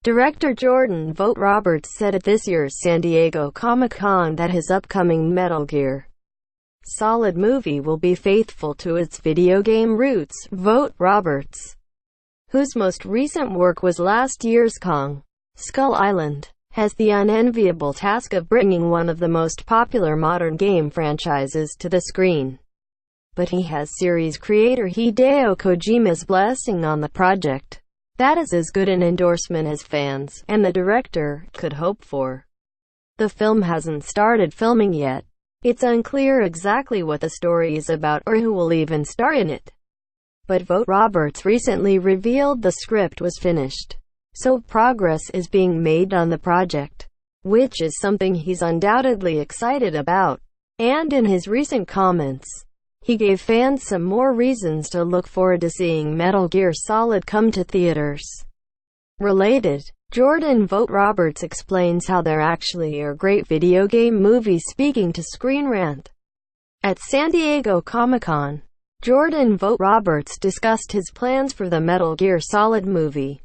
Director Jordan Vogt-Roberts said at this year's San Diego Comic-Con that his upcoming Metal Gear Solid movie will be faithful to its video game roots. Vogt-Roberts, whose most recent work was last year's Kong Skull Island, has the unenviable task of bringing one of the most popular modern game franchises to the screen. But he has series creator Hideo Kojima's blessing on the project. That is as good an endorsement as fans, and the director, could hope for. The film hasn't started filming yet. It's unclear exactly what the story is about or who will even star in it. But Vogt-Roberts recently revealed the script was finished, so progress is being made on the project, which is something he's undoubtedly excited about. And in his recent comments, he gave fans some more reasons to look forward to seeing Metal Gear Solid come to theaters. Related, Jordan Vogt-Roberts explains how there actually are great video game movies. Speaking to Screen Rant at San Diego Comic-Con, Jordan Vogt-Roberts discussed his plans for the Metal Gear Solid movie,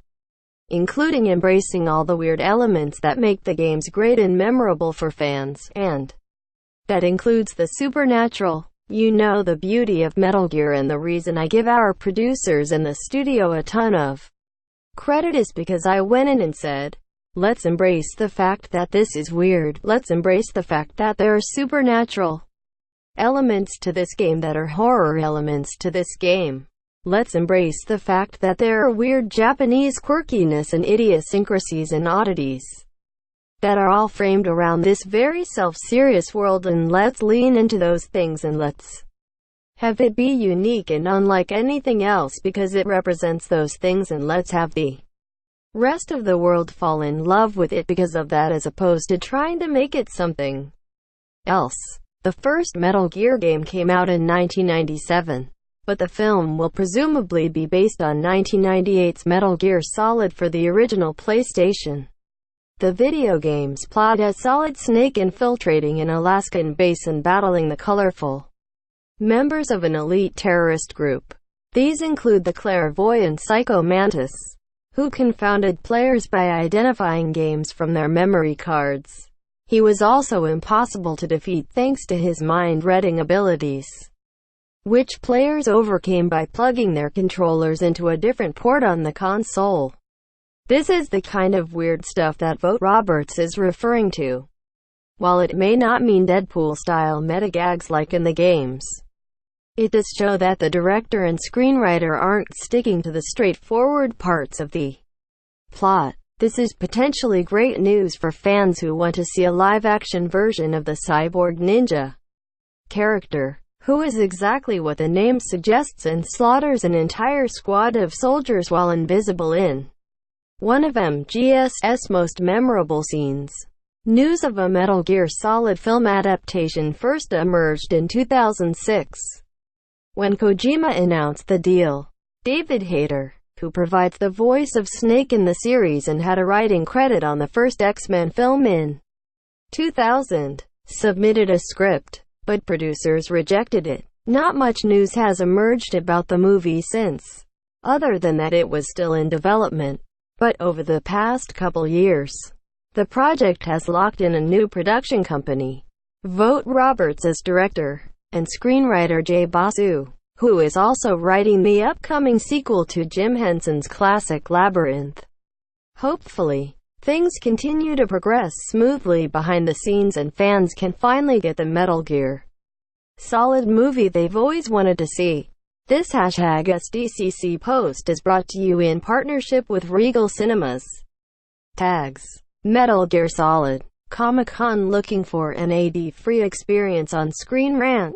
including embracing all the weird elements that make the games great and memorable for fans, and that includes the supernatural. You know, the beauty of Metal Gear and the reason I give our producers and the studio a ton of credit is because I went in and said, let's embrace the fact that this is weird, let's embrace the fact that there are supernatural elements to this game that are horror elements to this game. Let's embrace the fact that there are weird Japanese quirkiness and idiosyncrasies and oddities that are all framed around this very self-serious world, and let's lean into those things and let's have it be unique and unlike anything else because it represents those things, and let's have the rest of the world fall in love with it because of that, as opposed to trying to make it something else. The first Metal Gear game came out in 1997, but the film will presumably be based on 1998's Metal Gear Solid for the original PlayStation. The video game's plot has Solid Snake infiltrating an Alaskan base and battling the colorful members of an elite terrorist group. These include the clairvoyant Psycho Mantis, who confounded players by identifying games from their memory cards. He was also impossible to defeat thanks to his mind-reading abilities, which players overcame by plugging their controllers into a different port on the console. This is the kind of weird stuff that Vogt-Roberts is referring to. While it may not mean Deadpool-style metagagslike in the games, it does show that the director and screenwriter aren't sticking to the straightforward parts of the plot. This is potentially great news for fans who want to see a live-action version of the Cyborg Ninja character, who is exactly what the name suggests and slaughters an entire squad of soldiers while invisible in one of MGS's most memorable scenes. News of a Metal Gear Solid film adaptation first emerged in 2006, when Kojima announced the deal. David Hayter, who provides the voice of Snake in the series and had a writing credit on the first X-Men film in 2000, submitted a script, but producers rejected it. Not much news has emerged about the movie since, other than that it was still in development. But over the past couple years, the project has locked in a new production company, Vogt-Roberts as director, and screenwriter Jay Basu, who is also writing the upcoming sequel to Jim Henson's classic Labyrinth. Hopefully, things continue to progress smoothly behind the scenes and fans can finally get the Metal Gear Solid movie they've always wanted to see. This #SDCC post is brought to you in partnership with Regal Cinemas. Tags: Metal Gear Solid Comic-Con. Looking for an ad-free experience on Screen Rant?